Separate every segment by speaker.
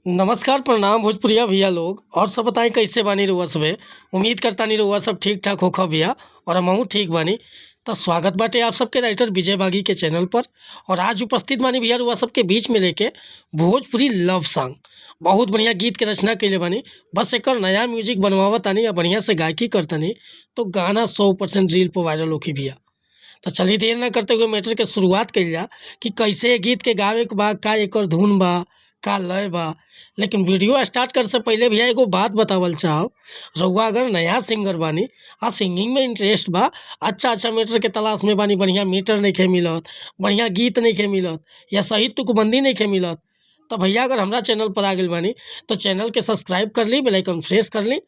Speaker 1: नमस्कार, प्रणाम भोजपुरिया भैया लोग। और सब बताएं कैसे बानी रउआ सबे। उम्मीद करता नहीं रउआ सब ठीक ठाक होखा भैया, और हमहू ठीक बानी। तो स्वागत बाटे आप सबके राइटर विजय बागी के चैनल पर। और आज उपस्थित बानी भैया रउआ सबके बीच में लेके भोजपुरी लव सॉन्ग। बहुत बढ़िया गीत के रचना कैले बानी। बस एक नया म्यूजिक बनवावत तानी या बढ़िया से गायकी करतनी तो गाना 100% रील पर वायरल होखी भैया। तो चलिए देर न करते हुए मैटर के शुरुआत कइल जा कि कैसे ये गीत के गावे के बा, का एकर धुन बा, का लय बा। लेकिन वीडियो स्टार्ट कर से पहले भैया एगो बात बतावल चाहब। रउआ अगर नया सिंगर बानी आ सिंगिंग में इंटरेस्ट बा, अच्छा मीटर के तलाश में बानी, बढ़िया मीटर नइखे मिलत, बढ़िया गीत नइखे मिलत, या सही तुकबंदी नइखे मिलत, तो भैया अगर हमरा चैनल पर आ गइल बानी तो चैनल के सब्सक्राइब कर ली, बेल आइकन प्रेस कर ली।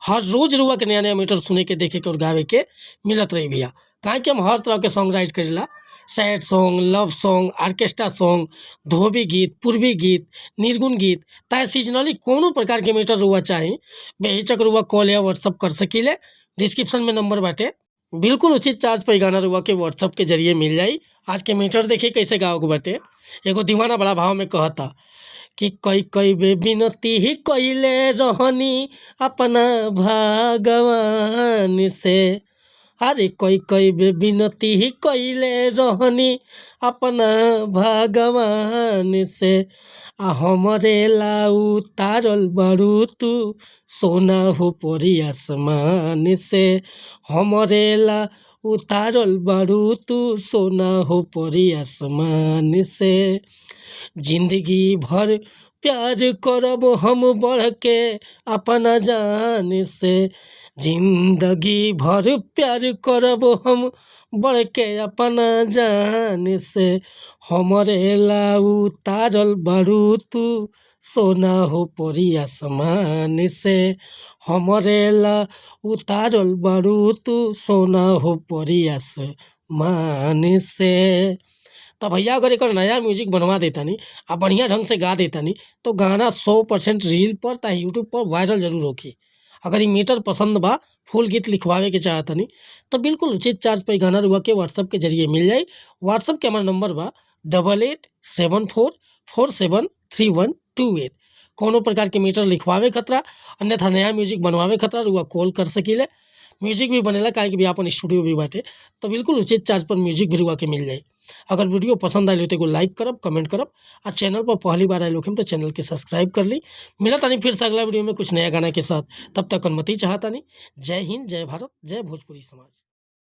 Speaker 1: हर रोज रउआ के नया नया मीटर सुने के, देखे के और गावे के मिलत रही भैया। काहे कि हम हर तरह के सॉन्ग राइट करेला। Sad song, love song, orchestra song, धोबी गीत, पूर्वी गीत, निर्गुण गीत, चाहे सीजनली कोनो प्रकार के मीटर रुआ चाही, बेहिचक रुआ कॉल या व्हाट्सअप कर सकीले। डिस्क्रिप्शन में नंबर बाटे। बिल्कुल उचित चार्ज पे गाना रुआ के व्हाट्सअप के जरिए मिल जाई। आज के मीटर देखिए कैसे गाओ के बाटे। एगो दीवाना बड़ा भाव में कहता कि कई कई बे बिनती ही कइले रहनी अपना भगवान से। अरे कई कई बे बिनती ही कइले रहनी अपना भगवान से। आ हमरे ला उतारल बारू तू सोना हो परी आसमान से। हमरे ला उतारल बारू तू सोना हो परी आसमान से। जिंदगी भर प्यार करब हम बढ़ के अपना जान से। जिंदगी भर प्यार करब हम बढ़ के अपना जान से। हमरे ला उतारल बारू तू सोना हो परी आसमान से। हमरे ला उतारल बारू तू सोना हो परी आसमान से। तो भैया अगर एक नया म्यूजिक बनवा देतानी आ बढ़िया ढंग से गा देतानी तो गाना 100% रील पर ता यूट्यूब पर वायरल जरूर होखी। अगर ई मीटर पसंद बा, फुल गीत लिखवावे के चाहतनी तो बिल्कुल उचित चार्ज पे गाना रुआ के व्हाट्सअप के जरिए मिल जाई। व्हाट्सअप के हमारा नंबर बा 8874473128। कोनो प्रकार के मीटर लिखवावे खतरा, अन्यथा नया म्यूजिक बनवावे खतरा रुआ कॉल कर सकीले। म्यूजिक भी बनेला, काहे कि भी आपन स्टूडियो भी बाटे। तो बिल्कुल उचित चार्ज पर म्यूजिक भी रुआ के मिल जाई। अगर वीडियो पसंद आइल हो तो एगो लाइक करब, कमेंट करब। आ चैनल पर पहली बार आइल होखिम तो चैनल के सब्सक्राइब कर ली। मिला तानी फिर से अगला वीडियो में कुछ नया गाना के साथ। तब तक अनुमति चाहतानी। जय हिंद, जय भारत, जय भोजपुरी समाज।